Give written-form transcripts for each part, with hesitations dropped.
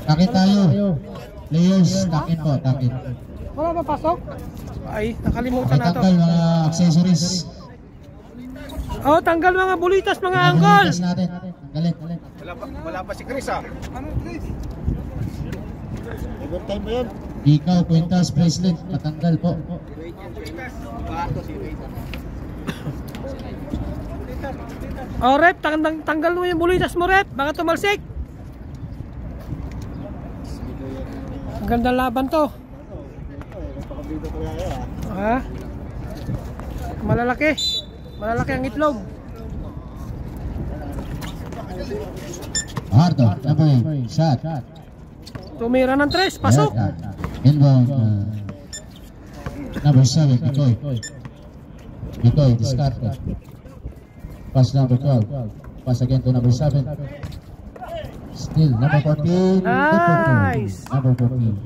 Takin tayo. Players, takin po, takin. Wala ba pasok? Ay, nakalimutan na to. Tanggal mga accessories. Oh, tanggal mga bulitas, mga angkol. Bulitas natin. Tanggalin. Wala pa si Chris, ah. Ano, Chris? Overtime ba yan? Ikaw, kwintas, bracelet, patanggal po. Oh, rep, tanggal mo yung bulitas mo, rep. Baka tumalsik. Ang gandang laban to. Ha? Malalaki. Malalaki ang itlog. Hardo, number 8, shot. Tumira ng 3, pasok. Inbound. Number 7, Bikoy. Bikoy, discarded. Pass number 12. Pass again to number 7. Still, number 14. Nice. Number 14.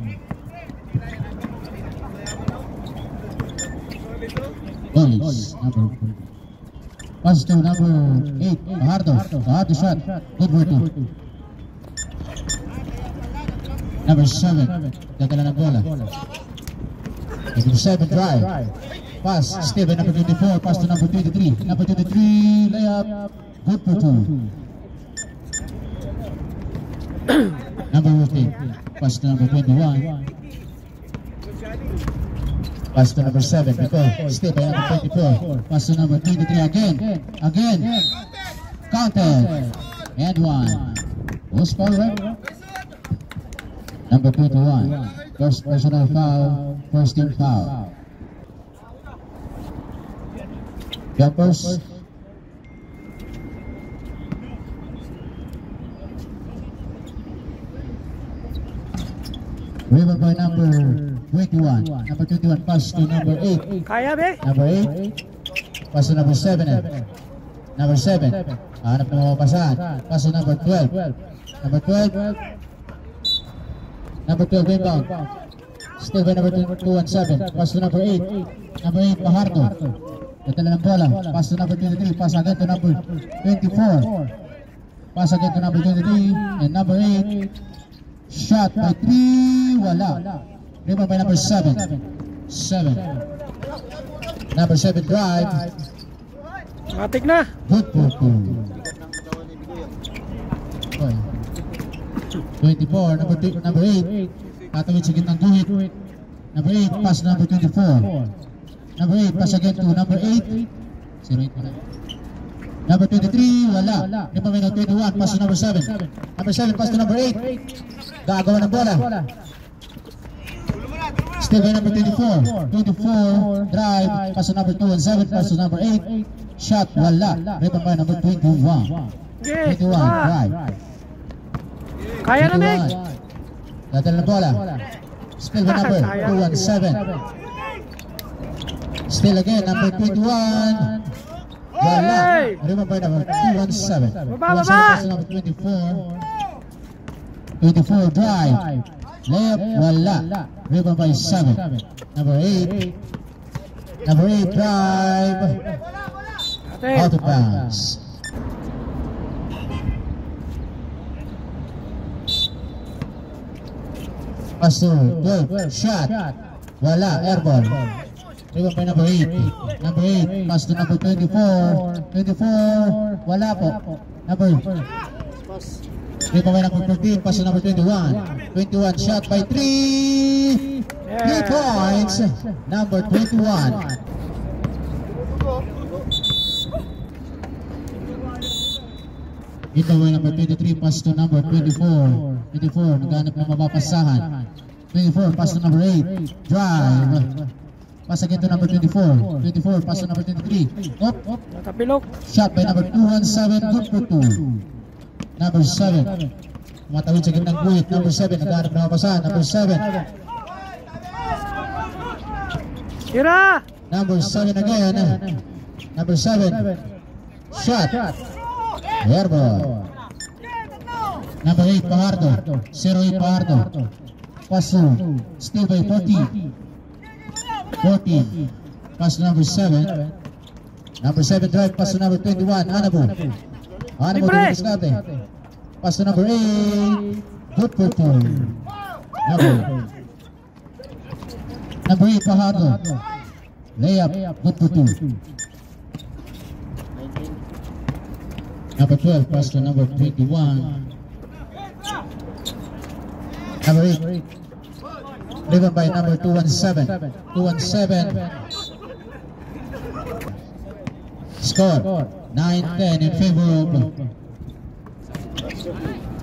Goalies, number 14. Pass to number 8, Fajardo. Fajardo shot. Good for 2. Number 7, dadala ng bola. Number 7, drive. Pass, stay by number 24. Pass to number 23. Number 23, layup. Good for 2. Number 15, pass to number 21. Pass to number 7, because stay by number 24. Pass to number 23 again. Counted. And 1. Who's foul, right? Number 21. First personal foul. First team foul. Jumpers. River by number 21. Number 21 pass to number 8. Kaya, be? Number 8. Pass to number 7. Number 7. Hanap na mapapasahan. Pass to number 12. Number 12. Number 12 inbound. Still by number 217. Pass to number 8. Number 8 Fajardo. Natala ng bola. Pass to number 23. Pass again to number 24. Pass again to number 23. And number 8. Shot by 3. Wala. Rebound by number 7. 7. Number 7 drive. Matik na. Good for 2. 24. Number 8. Tatawid sa gitnang guhit. Number 8. Pass number 24. Number 8. Pass again to number 8. 0-8 na. Number 23. Wala. Rebound by number 21. Pass to number 7. Number 7. Pass to number 8. Gagawa ng bola. Still by number 24. 24. Drive. Pass to number 2 and 7. Pass to number 8. Shot. Wala. Rebound by number 21. 21. Drive. Kaya na, Meg. Dadala ng bola. Still by number 2 and 7. Still again. Number 21. Wala. Rebound by number 2 and 7. 2 and 7. Pass to number 24. 24 drive. Layup, wala. Rebound by 7. Number 8. Number 8 drive. Out of bounds. Pass to 12. Shot. Wala. Airball. Rebound by number 8. Number 8. Pass to number 24. 24. Wala po. Number. Rebound by number 13. Pass to number 21. 21. Shot by 3. 3 points. Number 21. Ito by number 23. Pass to number 24. 24. Naghanap ng mapapasahan. 24. Pass to number 8. Drive. Pass again to number 24. 24. Pass to number 23. Up. Natapilok. Shot by number 217. Good for 2. Number 7. Matawid sa gitnang guhit. Number 7. Naghanap ng mapasahan. Number 7. Tira. Number 7 again. Number 7. Shot. Airball. Number 8 Fajardo. 08 Fajardo. Pass to. Still by 14. 14. Pass to number 7. Number 7 drive. Pass to number 21. Anabo. Anabo to discarte. Pass to number 8. Good for 2. Number 8, Fajardo. Layup, good for 2. Number 12, pass to number 21. Number 8, driven by number 217. 217. Score 9-10 in favor of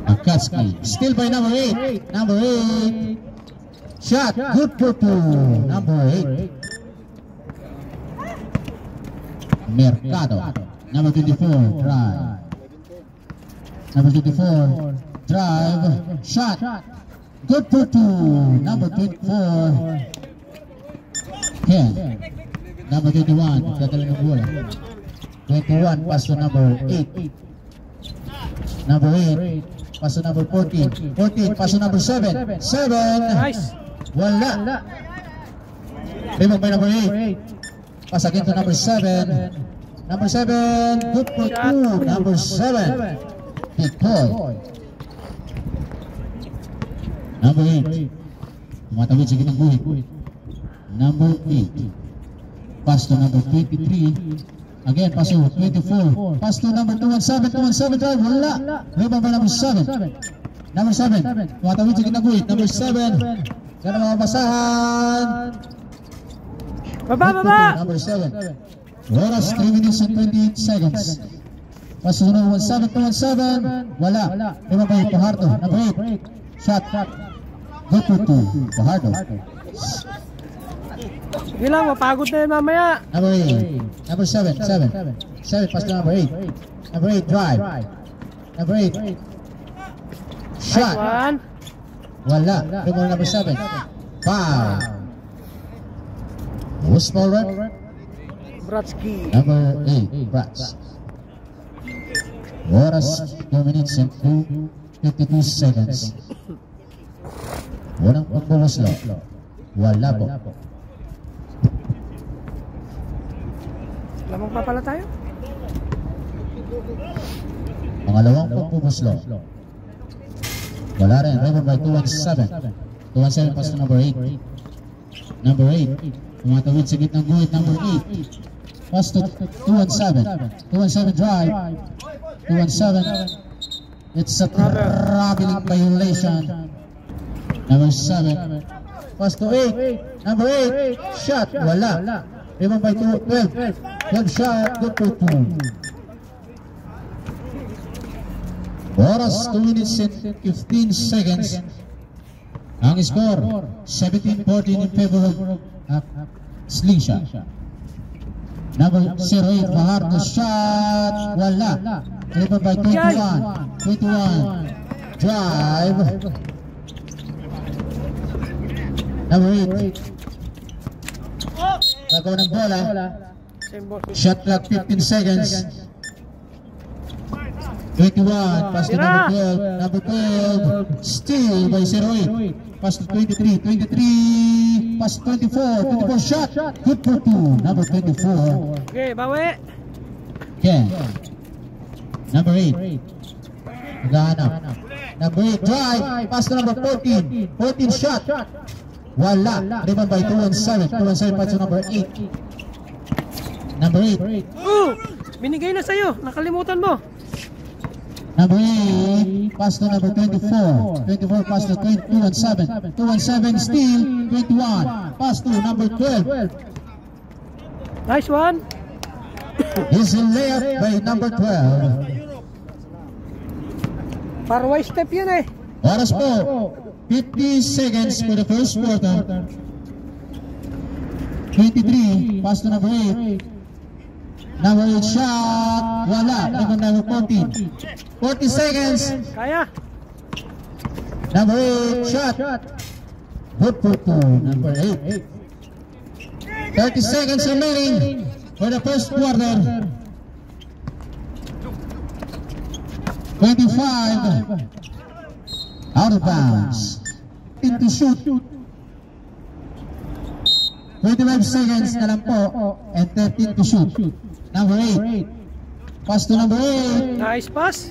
Akatsuki. Still by number 8. Number 8. Shot, good for 2. Number 8. Mercado. Number 24, drive. Number 24, drive. Shot, good for 2. Number 24. Ken. Number 21, dadala ng bola. 21, pass to number 8. Number 8, pass to number 14. 14, pass to number 7. 7. Nice. Wala. Rebound by number 8. Pass again to number 7. Number 7, good for 2. Number 7, big boy. Number 8, tumatawid sa gitang buhit. Number 8, pass to number 23. Again, pass to 24. Pass to number 217. 217 drive. Wala. Rebound by number 7. Number 7. Tumatawid sa gitang buhit. Number 7. Sana mga basahan. Baba. Number 7. Oras 3 minutes and 28 seconds. Pass to number 17. 217. Wala. Rebound by Fajardo. Number 8. Shot. Good for 2. Fajardo. Sige lang, mapagod na yun mamaya. Number 8. Number 7. 7, pass to number 8. Number 8, drive. Number 8. Shot. One. Wala. Rebound number 7. Foul. Who's ball rep? Bratsky. Number 8, Brats. Oras 2 minutes and 52 seconds. Walang pagbuluslo. Wala po. Lamang pa pala tayo. Pangalawang pagbuluslo. Wala rin. Rebound by 217. 217 pass to number 8. Number 8. Tumatawid sa gitnang guhit. Number 8. Pass to 217. 217 drive. 217. It's a traveling violation. Number 7. Pass to 8. Number 8. Shot. Wala. Rebound by 12. 12 shot. Good for 2. Oras 2 minutes and 15 seconds. Ang score 17-14 in favor of Slingshot. Number 08, Fajardo. Shot. Wala. Rebound by 21. 21. Drive. Number 8. Gagawa ng bola. Shot clock 15 seconds. 21, pass to number 12. Number 12, steal by 08. Pass to 23. 23, pass to 24. 24 shot. Good for 2. Number 24. Okay, bawi. Ken. Number 8. Naghahanap. Number 8, drive. Pass to number 14. 14 shot. Wala. Rebound by 217. 217 pass to number 8. Number 8. Binigay na sa'yo. Nakalimutan mo. Number 8, pass to number 24. 24 pass to 217. 217 steal. 21 pass to number 12. Nice one. Is a layup by number 12. Parway step yun eh. Oras po, 50 seconds for the first quarter. 23 pass to number 8. Number 8 shot. Wala. Number 14. 40 seconds. Kaya. Number 8 shot. Good for 2. Number 8. 30 seconds remaining for the first quarter. 25. Out of bounds. Into shoot. 25 seconds na lang po. And 13 to shoot. Number 8. Pass to number 8. Nice pass.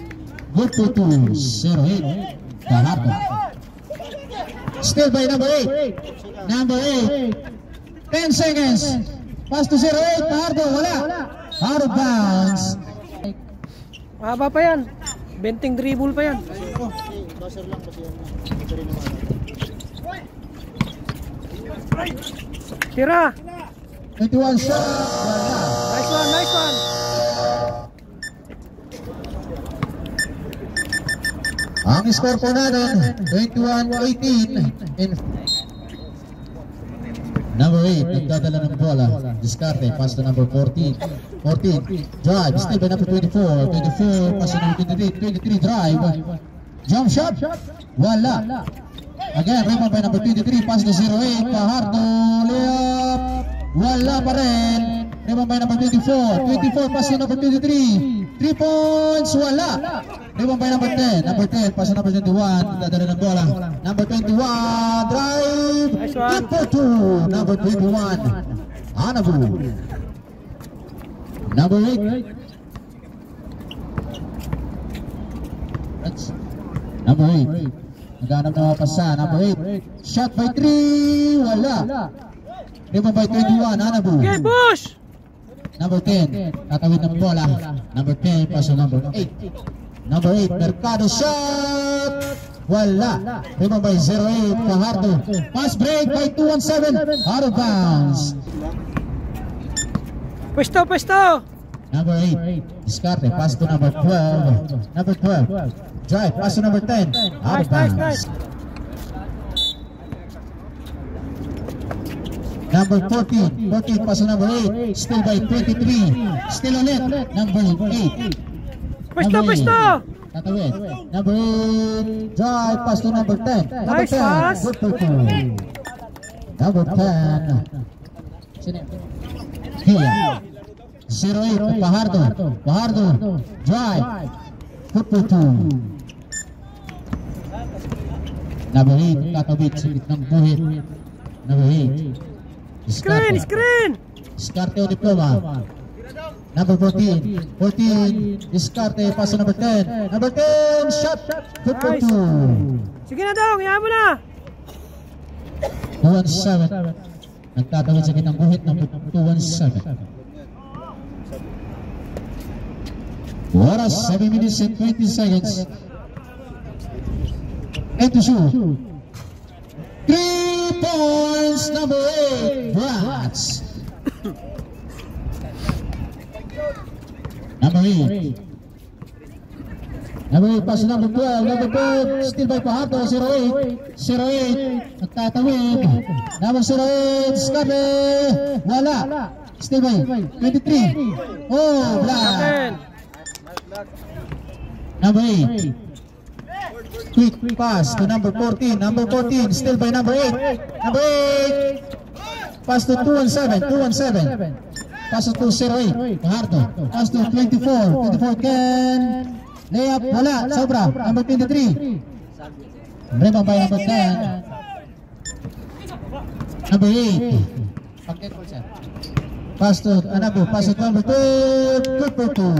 Good for 2. 0-8. Fajardo. Still by number 8. Number 8. 10 seconds. Pass to 08. Fajardo, wala. Out of bounds. Mahaba pa yan. Benting dribble pa yan. Tira. 21 shot. Wala. Nice one, nice one. Ang score po natin, 21-18. Number 8, nagdadala ng bola. Diskarte, pass to number 14. 14, drive, still by number 24. 24, pass to number 23. 23, drive. Jump shot, wala. Again, rebound by number 23, pass to 08. Fajardo, layup, wala pa rin. Rebound by number 24. 24, pass to number 23. 3 points, wala. Rebound by number 10. Number 10, pass to number 21. Nagdadala ng bola. Number 21, drive. Nice one. Number 2, number 21. Anabu. Number 8. That's number 8. Naghanap na mapasa. Number 8. Shot by 3. Wala. Rebound by 21. Anabu. Okay, push. Number 10. Tatawid ng bola. Number 10. Pass to number 8. Number 8. Mercado shot. Wala. Rebound by 08. Fajardo. Pass break by 217. Out of bounds. Pwesto, pwesto. Number 8. Discarte. Pass to number 12. Number 12. Drive. Pass to number 10. Out of Nice, nice, bounds. nice. Number 14. 14. Pass to number 8. Still by 23. Still ulit. Number 8. Pwesto, Number pwesto. 8. Tatawid. Number 8. Drive. Pass to number 10. Number Nice 10. pass. Good for 2. Number 10. Here. 08. Fajardo. Fajardo. Drive. Good for 2. Number 8. Tatawid sa gitnang buhit. Number 8. Screen, screen. Diskarte o diploma. Number 14. 14. Diskarte. Pass to number 10. Number 10. Shot. Good for Nice. 2. Sige na daw, hayaan mo na. 217. Nagtatawid sa gitnang buhit. Number 217. Oras 7 minutes and 20 seconds. And to shoot. 3 points. Number 8. Brats. Number 8. Number 8, pass to number 12. Number 12, still by Fajardo. 08. 08. Nagtatawid. Number 08, Scabe. Wala. Still by 23. Oh, black. Akin. Number 8. Quick pass to number 14. Number 14, still by number 8. Number 8. Pass to 217. 217. Pass to 08. Fajardo. Pass to 24. 24 again. Layup. Wala. Sobra. Number 23. Rebound by number 10. Number 8. Pass to Anabu. Pass to number 2. Good for 2.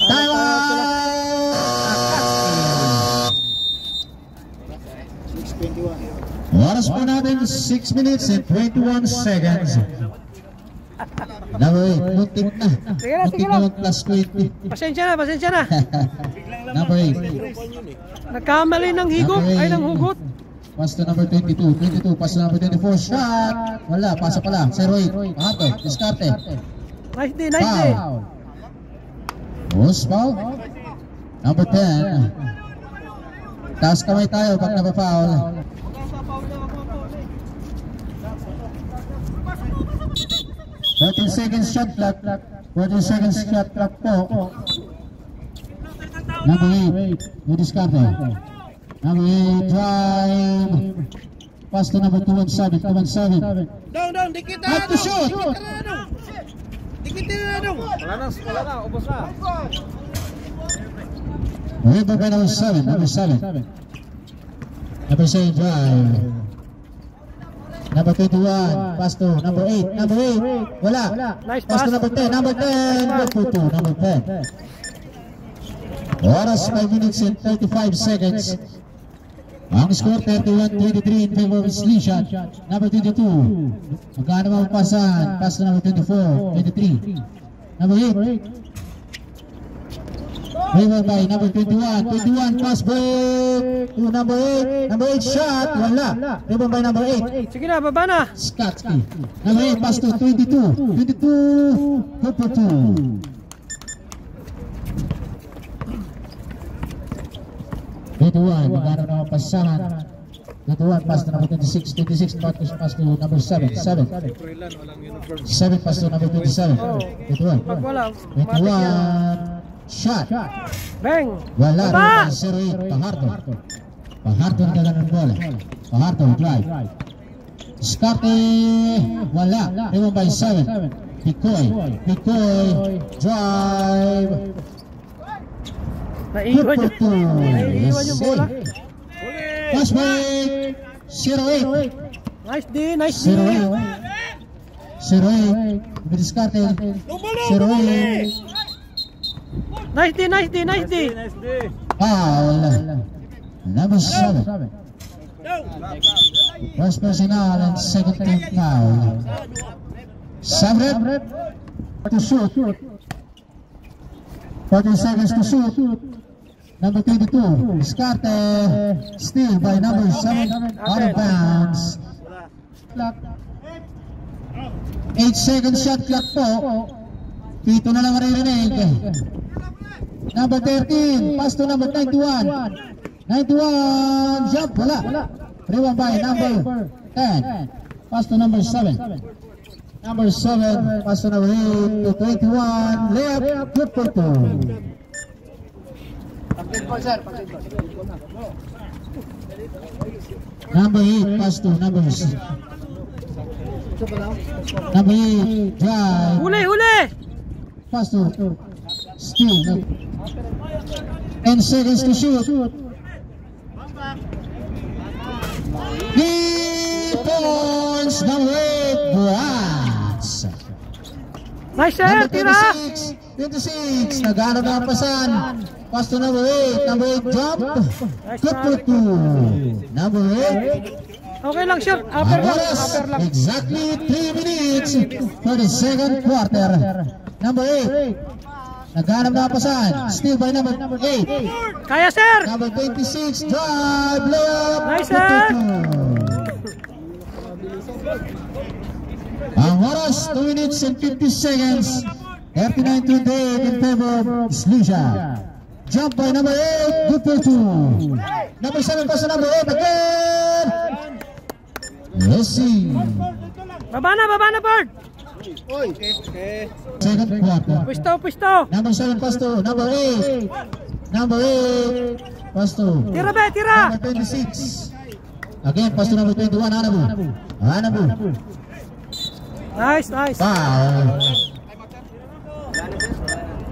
Time out! Oras po natin 6 minutes and 21 seconds. Number 8, muntik na. Sige na, sige Muntik na. na mag-plus 20. Pasensya na, pasensya na. Number 8. Nagkamali ng higop, ay ng hugot. Pass to number 22. 22, pass to number 24. Shot! Wala, pasa pala. 08. Fajardo, diskarte. Nice day, nice day. Foul. Post foul. Number 10. Taas kamay tayo pag napafoul. 14 seconds shot clock. 14 seconds shot clock po. Number 8. You discarte. Number 8. Drive. Pass to number 217. 217. Dong, dikit na. Up to shoot. Dikit na dong. Wala na, ubos na. Rebound by number 7. Number 7. Number 7 drive. Number 21. Pass to number 8. Number 8. Wala. Nice Pass to pass. number 10. Number 10. Good for 2. Number 10. Oras 5 minutes and 35 seconds. Ang score 31-23 in favor of Slishan. Number 22. Magkano ba ang pasan? Pass to number 24. 23. Number 8. River by number 21. 21 pass break to number 8. Number 8 shot. Wala. River by number 8. Sige na, baba na. Skatsky. Number 8 pass to 22. 22. Good for 2. 21, magkano na ang pasahan. 21 pass to number 26. 26 pass to number 7. 7 pass to number 27. 21. Pag wala, 21 shot. bang. Wala Baba! rin 08 Paharto. Paharto ang gagawin ng bola. Paharto drive. Diskarte. Wala. Ribbon by 7. Picoy. Picoy drive. Naiiwan yung bola. Pass break 08. Nice D, nice D. 08. Diskarte. 08. Nice D, nice D, nice D. Foul. Number 7. First personal and second team foul. Sabret to shoot. 40 seconds to shoot. Number 22. Diskarte. Steal by number 7. Out of bounds. 8 seconds shot clock po. Pito na lang maririnig. Number 13, pass to number 91. 91, jump, wala. Rebound by number 10, pass to number 7. Number 7, pass to number 8 to 21, layup, good for 2. Number 8, pass to number 6. Number 8, drive. Huli, huli. Pass to steal. 10 seconds to shoot. 3 points. Number 8, Brats. Nice shot, Number tira. 26. Nagano na ang pasan. Pass to number 8. Number 8 jump. Good for 2. Number 8. Okay lang, sir. Upper lang, Oras, upper lang. exactly 3 minutes for the second quarter. Number 8. Naghanap na pasan. Steal by number 8. Kaya, sir. Number 26. Drive. Layup. Nice, sir. Ang oras 2 minutes and 50 seconds. 39-28 in favor of Slisha. Jump by number 8. Good for 2. Number 7 pass to number 8 again. Let's see. Baba na, Bird. Second quarter. Pwisto, pwisto. Number 7 pass to number 8. Number 8 pass to Tira, be, tira. number 26. Again pass to number 21. Hanabu. Nice, nice. Foul.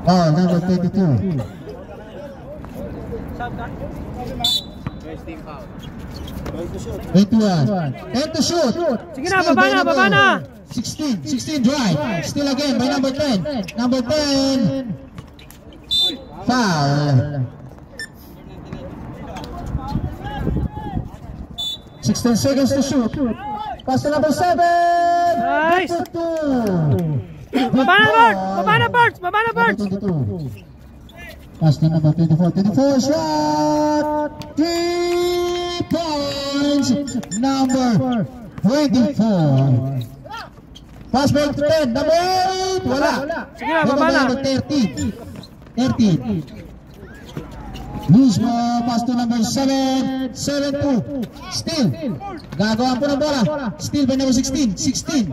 Foul number 22. 21. 10 to shoot. Sige na, baba na. 16 drive. Still again by number 10. Number 10. Foul. 16 seconds to shoot. Pass to number 7. Nice. Good for 2. Baba na, Bird. 22. Pass to number 24. 24 shot. 3 points. Number 24. Pass back to 10. Number 8. Wala. Sige na, baba na. Number 13. 13. Loose ball. Pass to number 7. 7-2. Steal. Gagawa po ng bola. Steal by number 16. 16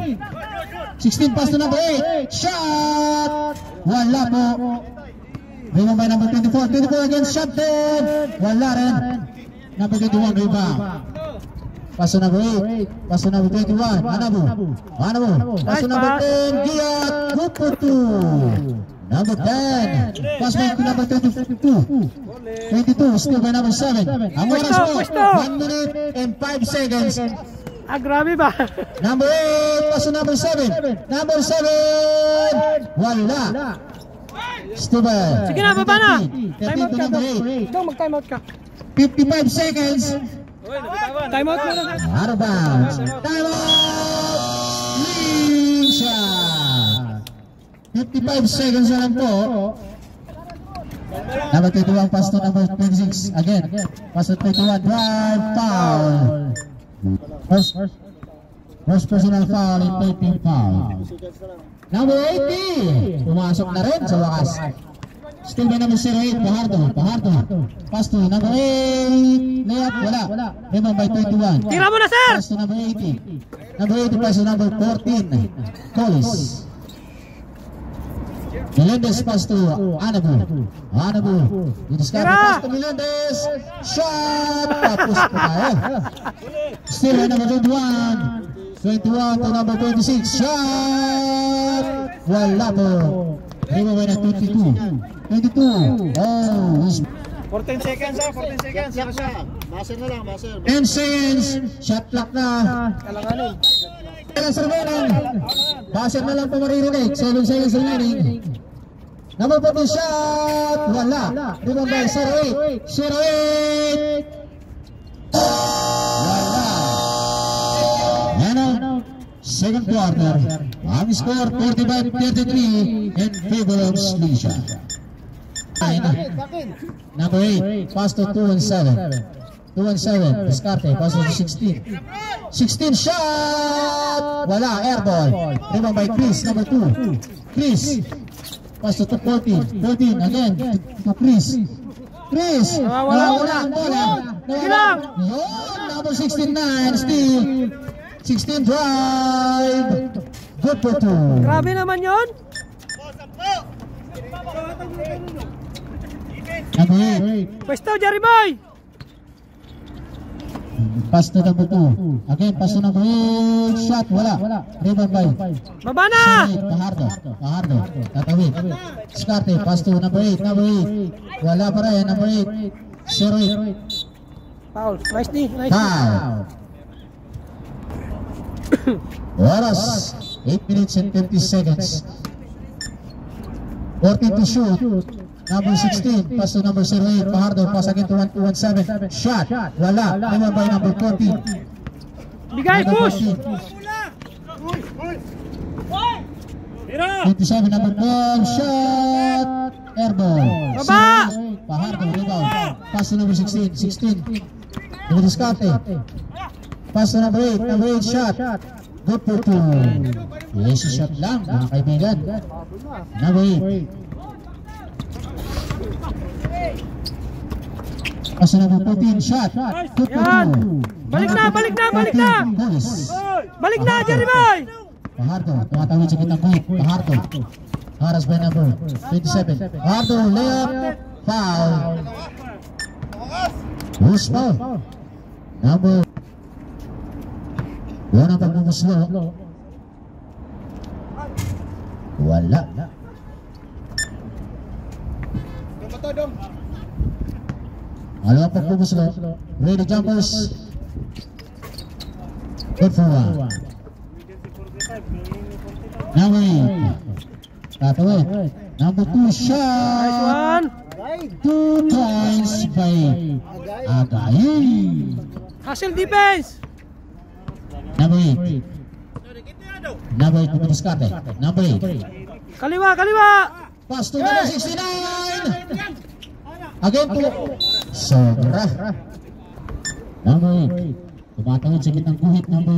pass to number 8. Shot. Wala po. Rebound by number 24. 24 against shot 10. Wala rin. Number 21 rebound. Pass to number 8. Pass to number 21. Hanabu. Pass to number 10. Giat. Good for 2. Number 10. Pass back to number 22. 22. Still by number 7. Ang oras po. 1 minute and 5 seconds. Ah, grabe ba? Number 8. Pass to number 7. Number 7. Wala. Steven. Sige na, baba na. 13 Time out to ka, number Dong. 8. Dong, mag-time out ka. 55 seconds. Time out muna. Out of bounds. Time out. Lisha. 55 seconds na lang po. Number 21, pass to number 26. Again, pass to 21. Drive, foul. First personal foul in 13 foul. Number 80. Pumasok na rin sa wakas. Still by number 08, Pajardo. Pass to number 8. Layup, wala. Rebound by 21. Tira mo na, sir! Pass to number 80. Number 80, pass to number 14. Collis. Melendez pass to Anabu. Discover pass to Melendez. Shot! Tapos po tayo. Still by number 21. 21 to number 26. Shot! Wala po. Rebound by na 22. 22. Oh, 14 seconds ha, 14 seconds. Baser na lang, baser. 10 seconds. Shot clock na. Kalanganin. Seconds remaining. Baser na lang po maririnig. 7 seconds remaining. Number 14 shot. Wala. Rebound by 08. 08. Wala. Ano? Second quarter. Ang score 45-33 in favor of Slisha. Number 8, pass to 2 and 7. 2 and 7, Descarte, pass to 16. 16 shot! Wala, air ball. Rebound by Chris, number 2. Chris, pass to 14. 14, again, to Chris. Chris, wala ang bola. Number 69, still. 16 drive. Good for 2. Grabe naman yun. Number 8. Pwesto, Jerry Boy! Pass to number 2. Again, pass to number 8. Shot, wala. Rebound by Baba na! Pajardo. Tatawid. Descarte, pass to number 8. Number 8. Wala pa rin, number 8. 08. Foul. Nice knee. Foul. Oras 8 minutes and 50 seconds. 14 to shoot. Number 16, pass to number 08. Pajardo, pass again to 1217. Shot, wala. Rebound by number 14. Bigay, push! 27, number 12. Shot, airball. Baba! Pajardo, rebound. Pass to number 16. 16. Number Descarte. Pass to number 8. Number 8, shot. Good for 2. Yes, shot lang, mga kaibigan. Number 8. Pass to number 14, shot. Good for 2. Yan. Balik na! Balik na, Jerry Boy! Pajardo, tumatawid sa kitang buhit. Pajardo. Haras by number 27. Pajardo, layup. Foul. Who's foul? Number. Wala pagbumuslo. Wala. Wala pagbumuslo. Ready jumpers. Good for 1. Number 8. Tatawid. Number 2 shot. Nice one! 2 points by Agayin. Hustle defense! Number 8. Number 8 to Descarte. Number 8. Kaliwa! Pass to number 69. Again to Sobra. Number 8. Tumatawid sa kitang guhit. Number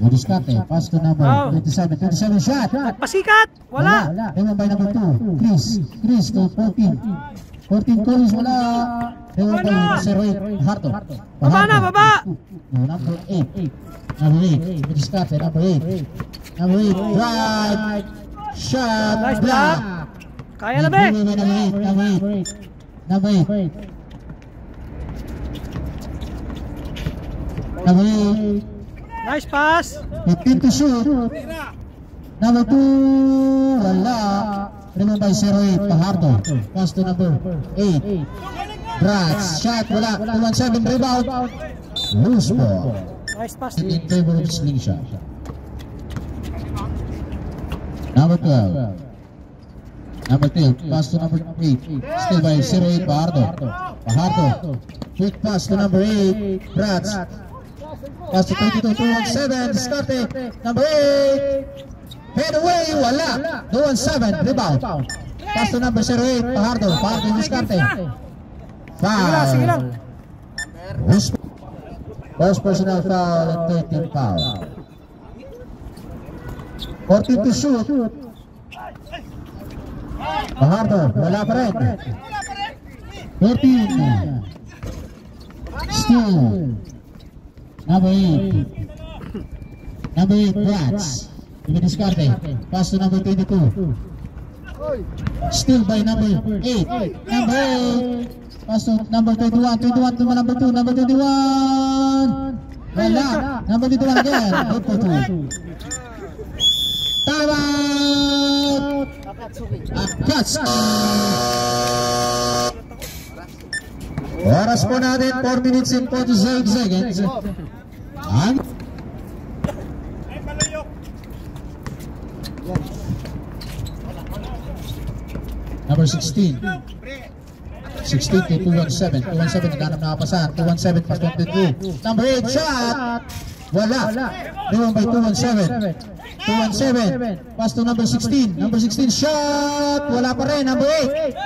8. Descarte. Pass to number 27. 27 shot. Pasikat! Wala! Rebound by number 2. Chris to 14. 14 Collis, wala. Rebound by 08. Harto. Baba! Number 8. Number 8. Descarte. Number 8. Number 8. Drive. Shot. Nice Block. Kaya na, be! Number 8. Number 8. Nice pass! 15 to shoot. Number 2. Wala. Rebound by 08. Pajardo. Pass to number 8. Brats. Shot. Wala. 217 rebound. Loose ball. Nice pass. In favor of Slisha. Number 12. Number 2, pass to number 8. Still by 08, Fajardo. Quick pass to number 8, Prats. Pass to 22, 217, Discarte. Number 8. Head away, wala. 217, rebound. Pass to number 08, Fajardo. Discarte. Foul. Sige lang. First personal foul and 13 foul. 14 to shoot. Fajardo, wala pa rin. 14. Still. Number 8. Number 8, Prats. Discarte. Pass to number 22. Still by number 8. Number 8. Pass to number 21. 21 to number 2. Number 21. Wala. Number 21 again. 8 for 2. Time out! Catch! Oras po natin 4 minutes and 47 seconds. Number 16. 16 to 217. 217 naghanap na kapasan. 217 pass 22. Number 8 shot. Wala. Rebound by 217. 217 pass to number 16. Number 16 shot. Wala pa rin. Number 8.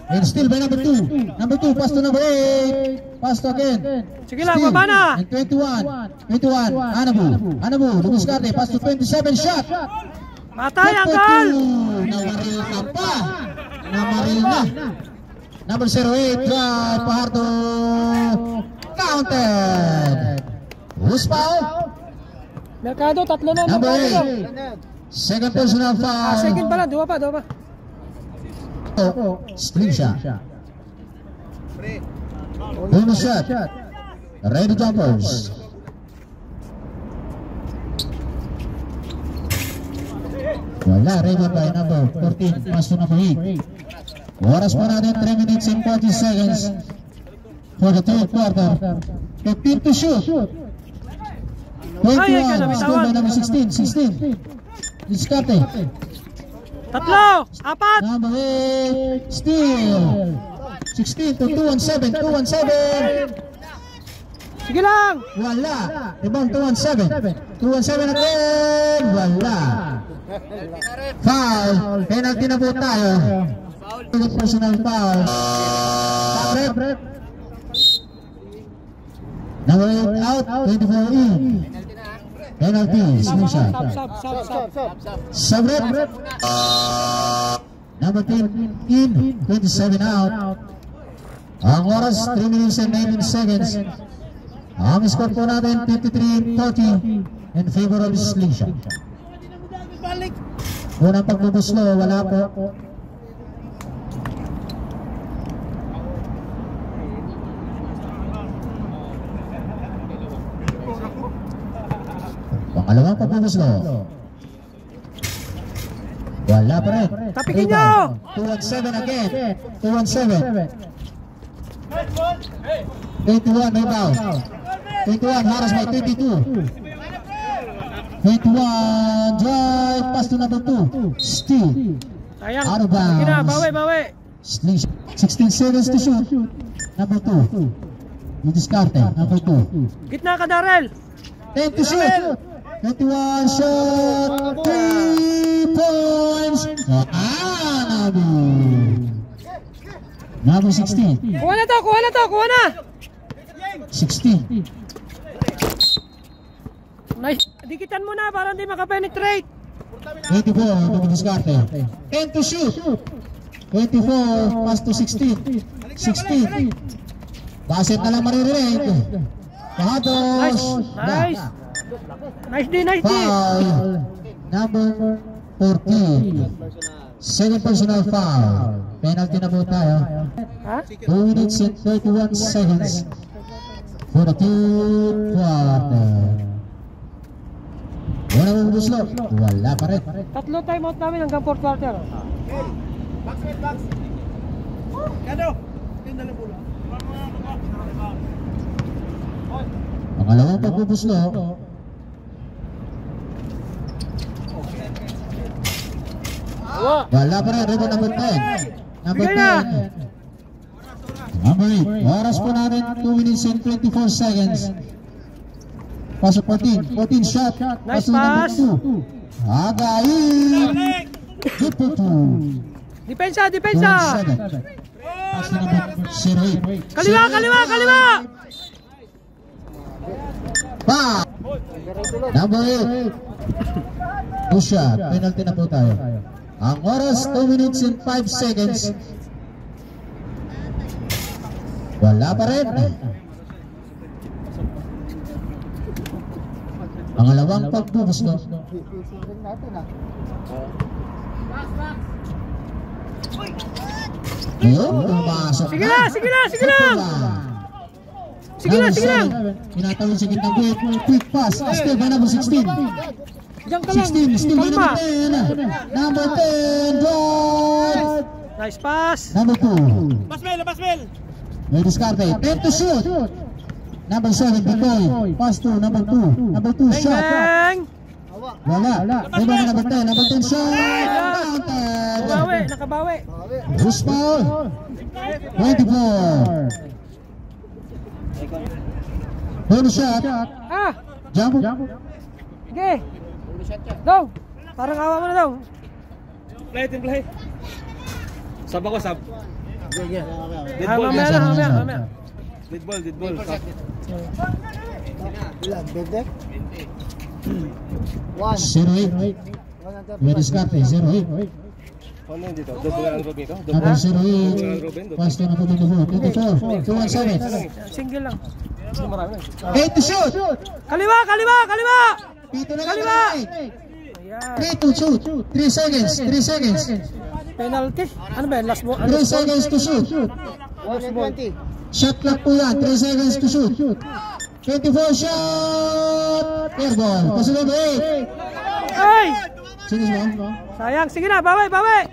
And still by number 2. Number 2 pass to number 8. Pass to again. Sige lang, baba na. And 21. Anabu. Lumiscarte. Pass to 27 shot. Matay, Angkol. Namaril ka pa. Namaril na. Number 08, drive, Fajardo. Counted. Who's foul? Mercado, tatlo na. Number 8. Second personal foul. Second pala, dua pa. Screen shot. Bonus shot. Ready jumpers. Wala, ready by number 14. Pass to number 8. Oras pa natin 3 minutes and 40 seconds for the third quarter. 15 to shoot. 21. Still by number 16. 16. Discarte. Tatlo, apat. Number 8. Still. 16 to 217. 217. Sige lang. Wala. Rebound 217. 217 again. Wala. Foul. Penalty na po tayo. Personal foul. Rep. Number 8 out. 24 in. Penalty. Smooth shot. Sub rep. Number 10 in. 27 out. Ang oras 3 minutes and 19 seconds. Ang score po natin 53-40 in favor of Slingshot. Unang pagbubuslo, wala po. Pangalawang pagbubuslo. Wala pa rin. Tapikin nyo! 217 again. 217. 21 rebound. 21 haras by 22. 21 drive pass to number 2. Steal. Sayang. Out of bounds. Sige na, bawi. 16 seconds to shoot. Number 2. Discarte. Number 2. Gitna ka, Darrell. 10 to shoot. 21 shot. 3 points. Nabu. Number 16. Kuha na to. 16. Nice. Dikitan mo na para hindi makapenetrate. 84 to Discarte. 10 to shoot. 24 pass to 16. 16. Basket na lang maririnig. Pahados. Nice D. Foul. Number 14. Second personal foul. Penalty na po tayo. Ha? 2 minutes and 31 seconds for the third quarter. Wala mo buslo. Wala pa rin. Tatlo timeout namin hanggang 4th quarter. Box. Kado. Tingnan lang pula. Pangalawang pagbubuslo. Wala pa rin, rebound number 10. Number Bigay na. 10. Number 8. Oras po natin 2 minutes and 24 seconds. Pasok 14. 14 shot. Nice Pasok pass. number 2. Again. Good po 2. Depensa, depensa. Pasok number 08. Kaliwa, kaliwa, kaliwa. Pa! Number 8. Two shot. Penalty na po tayo. Ang oras 2 minutes and 5 seconds. Wala pa rin. Pangalawang pagbubus ko. Ayun, pumasok Sige na, sige na, sige na. Sige na, sige na. Tinatawid sa gitna. Quick pass. Still by number 16. Diyan ka lang. 16. Still by Kalma. number 10. Number 10. Drive. Nice pass. Number 2. Basbel, Basbel. May diskarte. 10 to shoot. Number 7, Bikoy. Pass to number 2. Number 2, Bang, shot. bang. Wala. Rebound number 10. Number 10, shot. Nakabawi, Counted. nakabawi. Bruce Paul. 24. Bonus shot. Ah, Jump. sige. Go. Parang awa mo na daw. Play, team play. Sab ako, sab. Dead Ah, ball, mamaya na, mamaya, mamaya. dead ball, dead ball. Sab. One. 08. May diskarte. 08. Ano yun dito? Double ang Robin ko? Number 08. Pass to number 24. 24. 217. Single lang. Marami na. 8 to shoot. Kaliwa, kaliwa, kaliwa. Pito na Kaliwa. kaliwa. Ayan. 3 to shoot. 3 seconds. 3 seconds. Penalty. Ano ba yan? Last ball? 3 seconds to shoot. 120. Shot clock po yan. 3 seconds to shoot. 24 shot. Air ball. Pass number 8. Ay! Sino mo? Sayang. Sige na, bawi, bawi.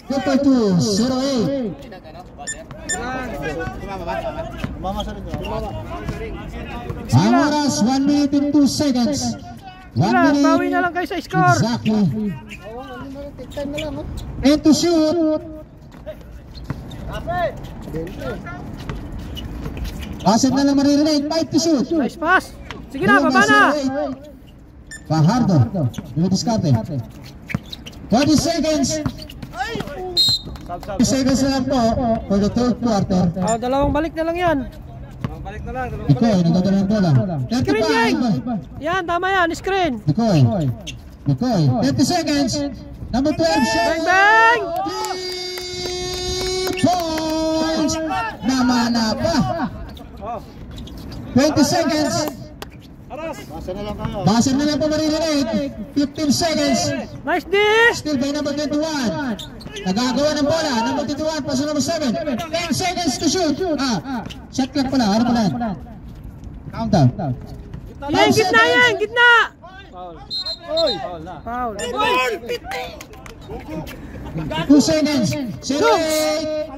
Good for 2. 08. Mama sa rin. Ang oras 1 minute and 2 seconds. 1 Sige na, minute. bawi na lang kayo sa score. Exactly. Take time na lang, no? 10 to shoot. Pasok na lang maririnig. 5 to shoot. Nice pass. Sige na, baba na. Fajardo. Yung diskarte. 40 seconds. 40 seconds na lang po for the third quarter. Oh, dalawang balik na lang yan. Balik na lang. Ikoy, nagdadala ng bola. Screen Jeng. 35. Yan, tama yan. Screen. Ikoy. 30 seconds. Number 12 shot. Bang, bang. 3 points. Namana pa. 20 seconds. Basa na lang kayo. Basa na lang po maririnig. 15 seconds. Nice dish. Still by number 21. Nagagawa ng bola. Number 21. Paso number 7. 10 seconds to shoot. Shot clock pala. Ano pala? Countdown. Yan, gitna yan, gitna. Oy! Foul. 2 seconds. 08.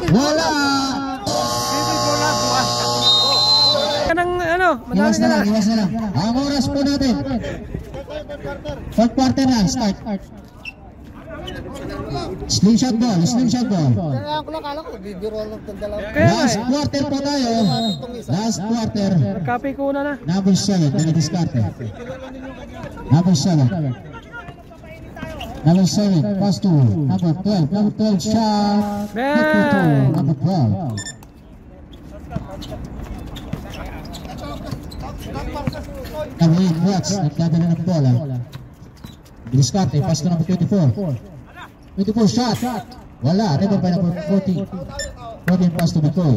Wala. Kanang ano, madami Iwas na na lang. lang. Iwas na lang. Ang oras po natin. Fourth quarter na. Start. Slingshot ball. Slingshot ball. Kaya ko lang, kala ko, bibiro lang itong dalawa. Kaya nga Last eh. quarter po tayo. Last quarter. Copy ko na na. Number 7. Pinadiskarte. Number 7. Number 7. Pass to number 12. Number 12 shot. Bang! Number 12. Number 8. Watts. Nagdadala ng bola. Pinadiskarte. Pass to number 24. 24 shot. Wala. Rebound by number 14. 14 pass to Bikoy.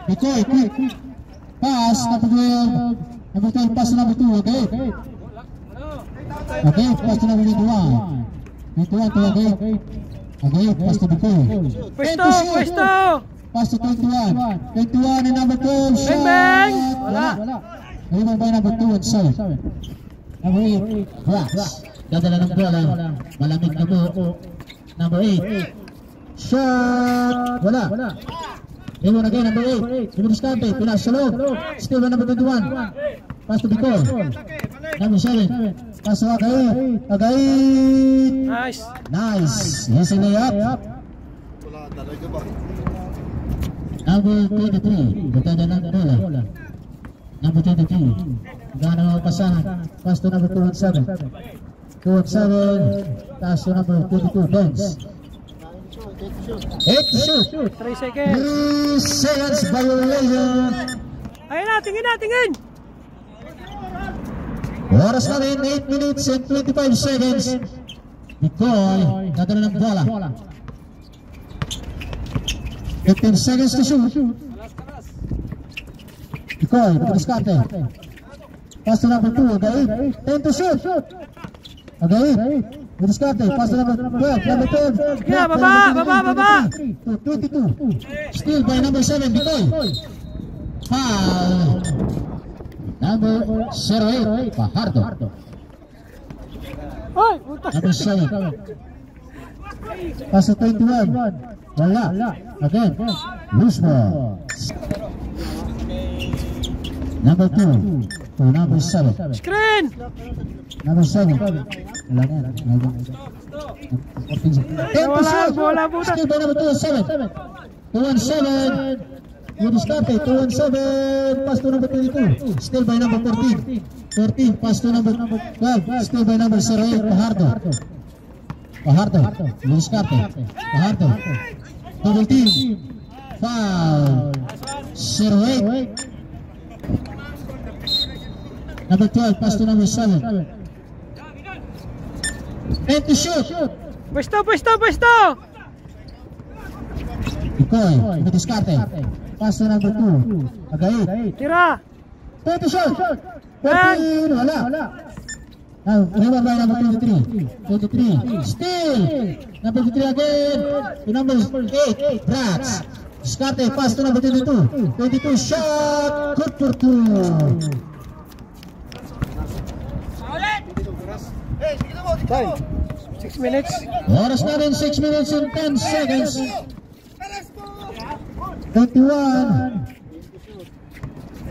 Bikoy, quick. Pass. Number 12. Number 12 pass to number 2. Okay. Okay. Pass to number 21. 21 to okay. Okay. Pass to Bikoy. Pwesto, pwesto. Pass to 21. 21 and number 12 shot. Bang, bang. Wala. Rebound by number 2 and 7. Number 8. Wax. Dadala ng bola. Malamig na po. Number 8. Shot. Wala. Rebound again, number 8. Rebound diskarte. Pinas sa loob. Still by number 21. Pass to Bikoy. Number 7. Paso Agait. Nice. Nice. Easy layup. Wala talaga ba? Number 23. Ganda ng bola. Number 22. Gana ng pasahan. Pass to number 217. 217. Pass to number 22. Benz. 8 to shoot. 3 seconds. 3 seconds violation. Ayun na, tingin. Oras namin 8 minutes and 25 seconds. Nicole, nadala ng bola. 15 seconds to shoot. Nicole, diskarte. Pass to number 2, Agait. 10 to shoot. Agait, diskarte. Pass to number 12. Number 12. Yeah, baba. 22. Still by number 7, Nicole. Foul. Number 08, Fajardo. Hoy, puta. Number 7. Pass to 21. Wala. Again. Loose ball. Number 2 to number 7. Screen. Number 7. Wala na. Bola, puta. Still by number 217. 217. You discarded. 217. Pass to number 22. Still by number 14. 14. Pass to number 12. Still by number 08. Fajardo. You discarded. Fajardo. Double team. Foul. 08. Number 12. Pass to number 7. 10 to shoot. Pwesto. Ikoy, diskarte. Pass to number 2. Agait. Tira. 10 to shoot. 14. Wala. Now, rebound by number 23. 23. Still. Number 23 again. To number 8. Brats. Diskarte. Pass to number 22. 22 shot. Good for 2. Time. 6 minutes. Oras namin 6 minutes and 10 seconds. 21.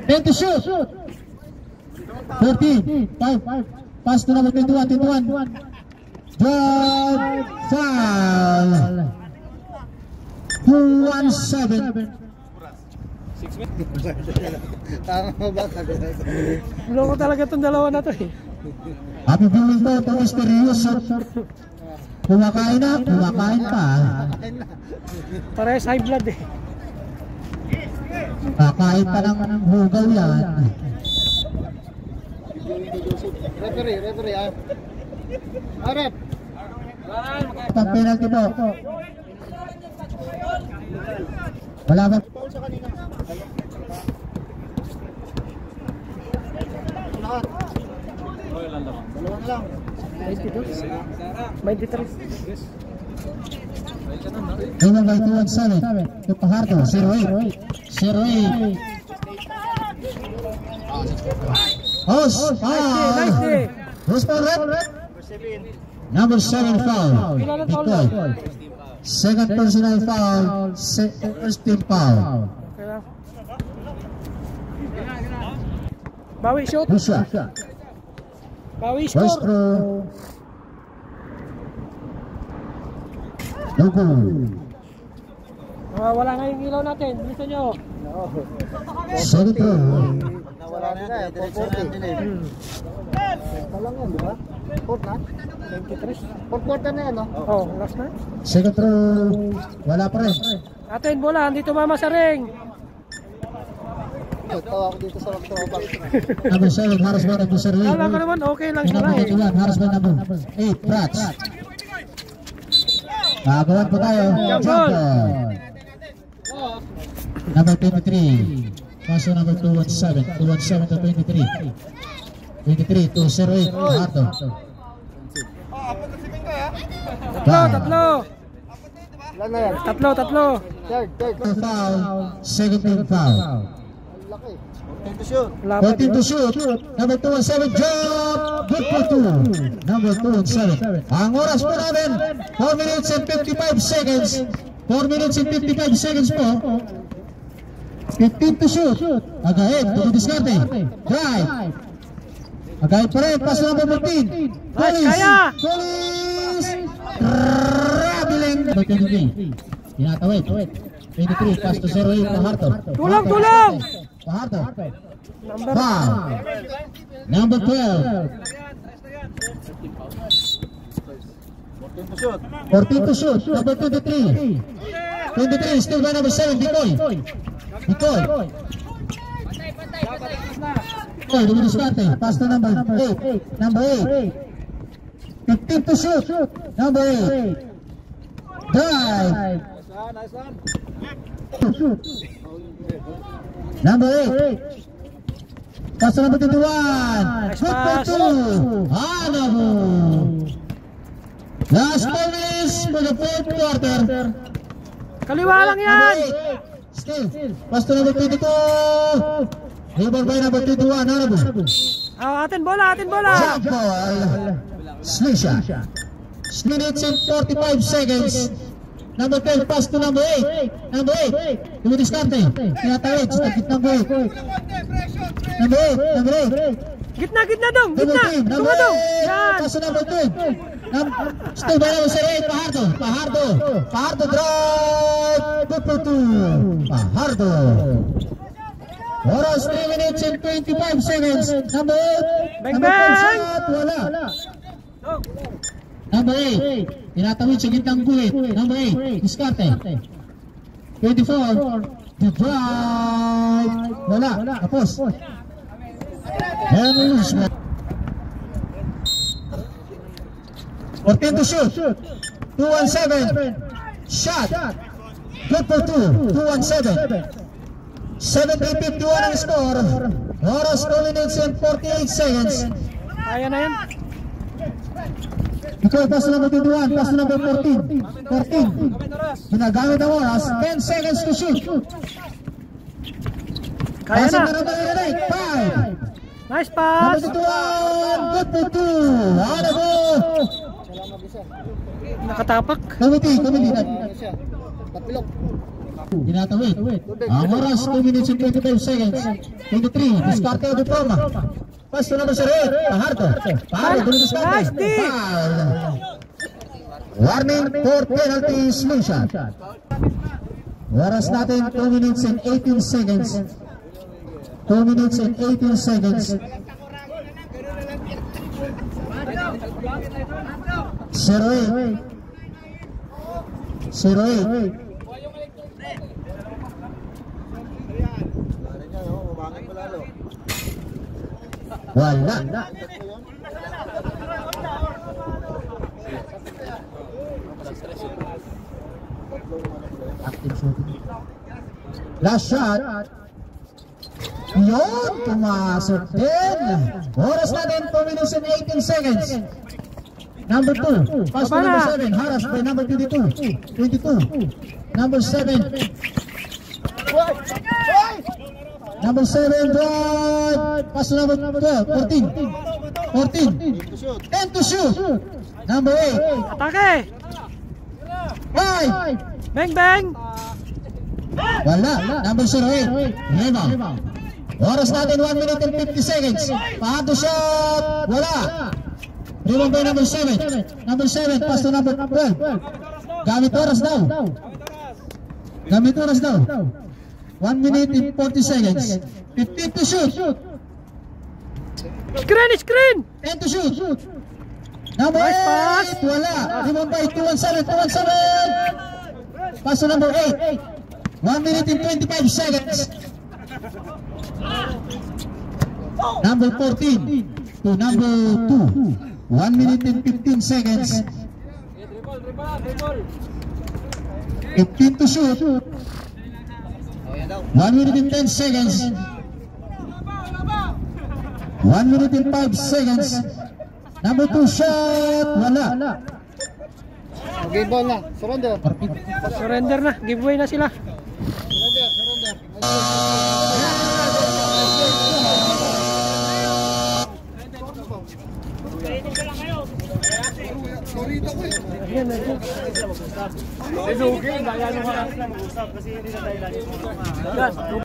10 to shoot. 14. 5. Pass to number 21. Drive. Foul. 217. Tama ba? Loko talaga itong dalawa na to eh. Happy viewing po ito, misteryoso. Kumakain pa. Parehas high blood eh. Kakain pa ng hugaw yan. Referee ah. Arep. Pag penalty po. Wala ba? Dalawa na lang. 23. Ayun by 217. Ito Fajardo, 08. Host, foul. Nice day. Host foul, red. Number 7 foul. Nicole. Second personal foul. First team foul. Okay lang. Bawi shoot. Busha. Bawi First score. throw. No goal. Wala nga yung ilaw natin. Bilisan nyo. Second throw. Nawala na yan. 440. Talang yan, di ba? 4 na? 23. 4 quarter na yan, no? Oh, last na. Second throw. Wala pa rin. Atin bola, hindi tumama sa ring. Tawa ako dito sa tropa. Number 7, harassment of the survey. Kala ko naman okay lang siya Number eh. 21, harassment number 8, Prats. Nagawan po tayo. Jump Jump ball. ball. Number 23. Paso number 217. 217 to 23. 23 to 08. Fajardo. Tatlo. Ilan na yan? Tatlo. Third. Foul. Second team foul. Ang laki. 10 to shoot. 14 to shoot. Number 217 jump. Good for 2. Number 217. Ang oras po namin 4 minutes and 55 seconds. 4 minutes and 55 seconds po. 15 to shoot. Again, to diskarte. Drive. Agay pa rin, pass to number 14. Nice, kaya! Solis! Traveling! 23. Tinatawid. 23, pass to 08, Paharto. Tulong, tulong! Paharto. Number 5. Number 12. 14 to shoot. Number 23. 23, still by number 7, Bikoy. Bikoy. Bikoy, dumidiskarte. Pass to number 8. Number 8. 15 to shoot. Number 8. Drive. Number 8. Pass to number 21. Nice Good for pass. 2. Hanabu. Last 4 minutes for the fourth quarter. Kaliwa lang yan! Still. Pass to number 22. Rebound by number 21. Hanabu. Atin bola, atin bola! Jump ball. Slisha. 6 minutes and 45 seconds. Number 12, pass to number 8. Number 8. Dumidiskarte. Tinatawid. Sa gitna ng 8. Number 8. Number 8. Gitna, gitna dong! Number Gitna! 10. Number Tumadong! 8. Yan! Pass to number 12. Still by number 8. Pahardo. Pahardo. Pahardo drive. Good for 2. Pahardo. Oras 3 minutes and 25 seconds. Number 8. Bang, Number 10 bang! shot. Wala. Number 8. Tinatawid sa gitnang guhit. Number 8. Diskarte. 24. To drive. Wala. Tapos. And lose. 14 to shoot. 2-1-7. Shot. Good for 2. 2-1-7. 7-3-51 ang score. Oras 2 minutes and 48 seconds. Kaya na yan. Ikaw, pass to number 21, pass to number 14. 14. Ginagamit ang oras. 10 seconds to shoot. Kaya Pasok na. number 5. Nice pass! Number 21. Good for 2. Ano po? Nakatapak. Committee. Tinatawid. Ang oras 2 minutes and 25 seconds. 23. Diskarte o diploma. Pass to number 8. Pahardo. Pahardo. Dumidiskarte. Nice D. Foul. Warning for penalty solution. Oras natin 2 minutes and 18 seconds. 2 minutes and 18 seconds. 0-8. 0-8. Wala. Last shot. Yun, pumasok din. Oras natin 2 minutes and 18 seconds. Number 2, pass to number 7, harassed by number 22. 22. Number 7. Number 7, drive. Pass to number 12, 14. 14. 10 to shoot. Number 8. Atake! 5. Bang, bang! Wala. Number 08. Rebound. Oras natin 1 minute and 50 seconds. Pahato shot. Wala. Rebound by number 7. Number 7. Pass to number 12. Gamit oras daw. Gamit oras daw. 1 minute and 40 seconds. 15 to shoot. Screen, screen! 10 to shoot. Number Nice pass. 8. Wala. Rebound by 217. 217. Pass to number 8. 1 minute and 25 seconds. Number 14 to number 2. 1 minute and 15 seconds. 15 to shoot. 1 minute and 10 seconds. 1 minute and 5 seconds. Number 2 shot. Wala. Game ball na. Surrender. Surrender na. Giveaway na sila. Kasi hindi na tayo lagi.